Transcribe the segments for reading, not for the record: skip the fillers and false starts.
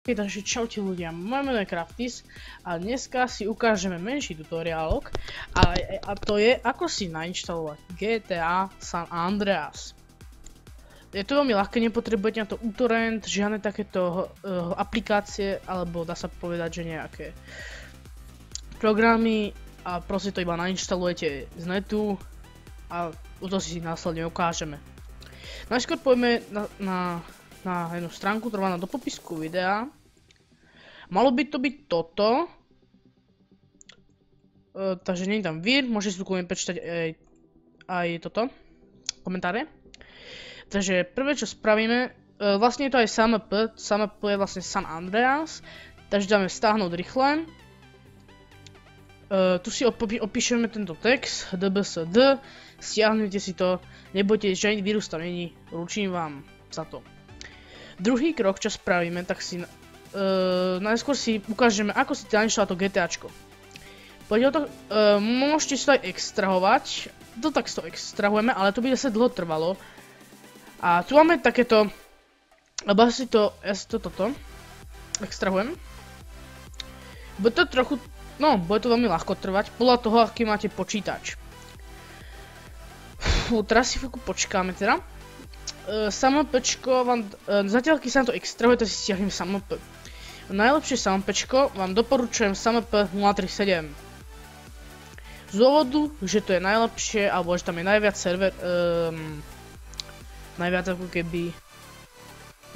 Takže čaute ľudia, moje meno je Craftis a dneska si ukážeme menší tutoriálok a to je ako si nainštalovať GTA San Andreas. Je to veľmi ľahké, nepotrebujete na to uTorrent, žiadne takéto aplikácie alebo dá sa povedať, že nejaké programy a proste to iba nainštalujete z netu a to si následne ukážeme. Najskôr poďme na jednu stránku, ktorá má do popisku videa. Malo by to byť toto. Takže nie je tam vir, môžete si tu prečítať aj toto. Komentáre. Takže prvé čo spravíme, vlastne je to aj SAMP. SAMP je vlastne San Andreas. Takže dáme stáhnuť rýchle. Tu si opíšeme tento text, dbsd, stiahnete si to, nebojte, že ani vírus tam není, ručím vám za to. Druhý krok, čo spravíme, tak si najskôr si ukážeme, ako si nainštalovať to GTAčko. Môžete si to aj extrahovať, to tak si to extrahujeme, ale to by zase dlho trvalo. A tu máme takéto, alebo ja si to toto extrahujem. Bude to trochu, no, bude to veľmi ľahko trvať, podľa toho, aký máte počítač. Teraz si chvíľku počkáme teda. SAMPčko vám, zatiaľ keď sa to extrahuje, to si stiahnem SAMP. Najlepšie SAMPčko vám doporučujem SAMP 037. Z dôvodu, že to je najlepšie, alebo že tam je najviac server, najviac ako keby,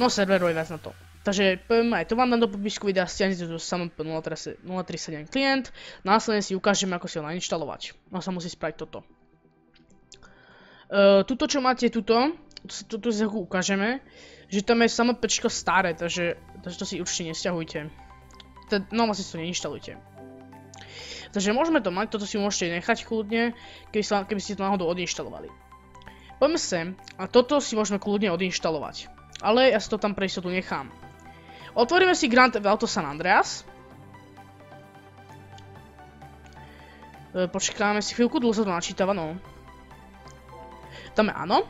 no serverov je viac na to. Takže poviem aj to vám dám do popisku videa, stiahnete to SAMP 037 klient, následne si ukážeme, ako si ho nainštalovať. No sa musí spraviť toto. Tuto čo máte tuto si ukážeme, že tam je SAMPčko staré, takže to si určite nesťahujte. No vlastne si to neinštalujte. Takže môžeme to mať, toto si môžete nechať kľudne, keby ste to náhodou odinštalovali. Poďme sem a toto si môžeme kľudne odinštalovať. Ale ja si to tam pre istotu nechám. Otvoríme si Grand Theft Auto San Andreas. Počkáme si chvíľku, dlho sa to načítava, no. Dáme áno.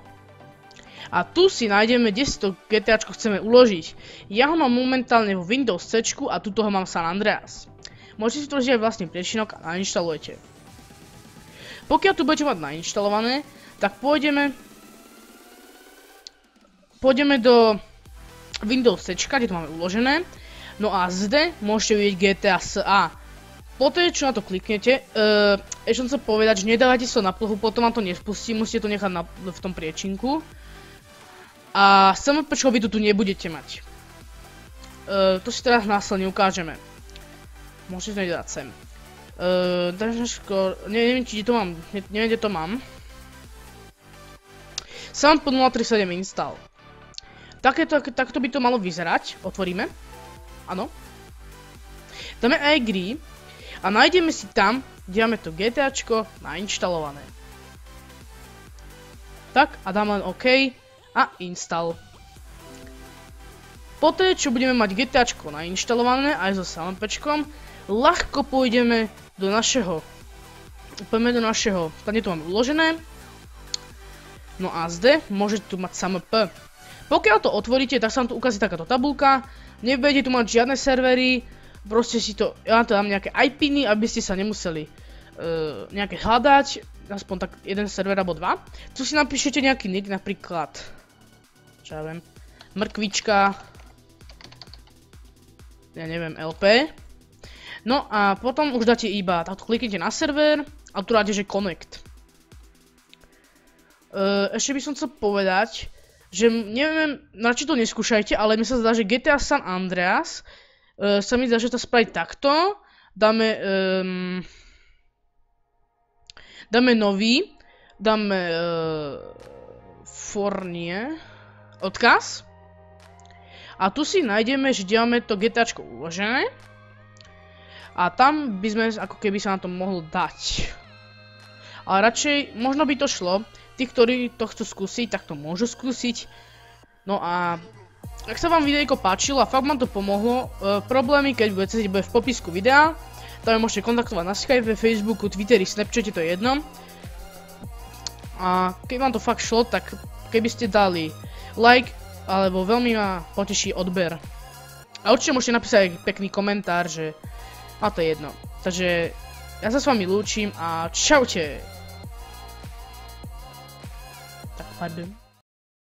A tu si nájdeme, kde si to GTAčko chceme uložiť. Ja ho mám momentálne vo Windows C a tuto ho mám San Andreas. Môžete si to uložiť aj vlastný priečinok a nainštalujete. Pokiaľ tu budete mať nainštalované, tak pôjdeme do Windows C, kde to máme uložené. No a zde môžete vidieť GTA SA. Poté, čo na to kliknete, ešte som chcel povedať, že nedávajte si to na plochu, potom vám to nespustí, musíte to nechať v tom priečinku. A SAMPčko vy tu nebudete mať. To si teraz následne ukážeme. Môžete to dať sem. Neviem, či to mám, neviem, kde to mám. SAMP 037 install. Takto by to malo vyzerať. Otvoríme. Áno. Dáme aj gry. A nájdeme si tam, kde máme to GTAčko nainštalované. Tak, a dáme len OK. A install. Poté, čo budeme mať GTAčko nainštalované aj so SAMPčkom, ľahko pôjdeme do našeho. Tam je to máme uložené. No a zde môžete tu mať SAMP. Pokiaľ to otvoríte, tak sa vám tu ukáže takáto tabulka. Nebudete tu mať žiadne servery. Proste si to, ja vám to dám nejaké IP-ny, aby ste sa nemuseli nejaké hľadať. Aspoň tak jeden server alebo dva. Tu si napíšete nejaký nick, napríklad čo ja viem, mrkvička, ja neviem, LP. No a potom už dáte iba, takto kliknete na server a tu dáte, že connect. Ešte by som chcel povedať, že neviem, či to neskúšajte, ale mi sa zdá, že GTA San Andreas sa mi zdá, že to spraviť takto. Dáme nový, dáme Fornie, odkaz. A tu si nájdeme, že máme to GTAčko uložené. A tam by sme ako keby sa na to mohlo dať. Ale radšej, možno by to šlo. Tí, ktorí to chcú skúsiť, tak to môžu skúsiť. No a ak sa vám videjko páčilo a fakt vám to pomohlo, problémy, keď budete bude v popisku videa. Tam môžete kontaktovať na Skype, Facebooku, Twitteri, Snapchate, to je jedno. A keď vám to fakt šlo, tak keby ste dali like, alebo veľmi ma poteší odber. A určite môžete napísať aj pekný komentár, že... A to je jedno. Takže ja sa s vami lúčim a čaute. Tak, pardon.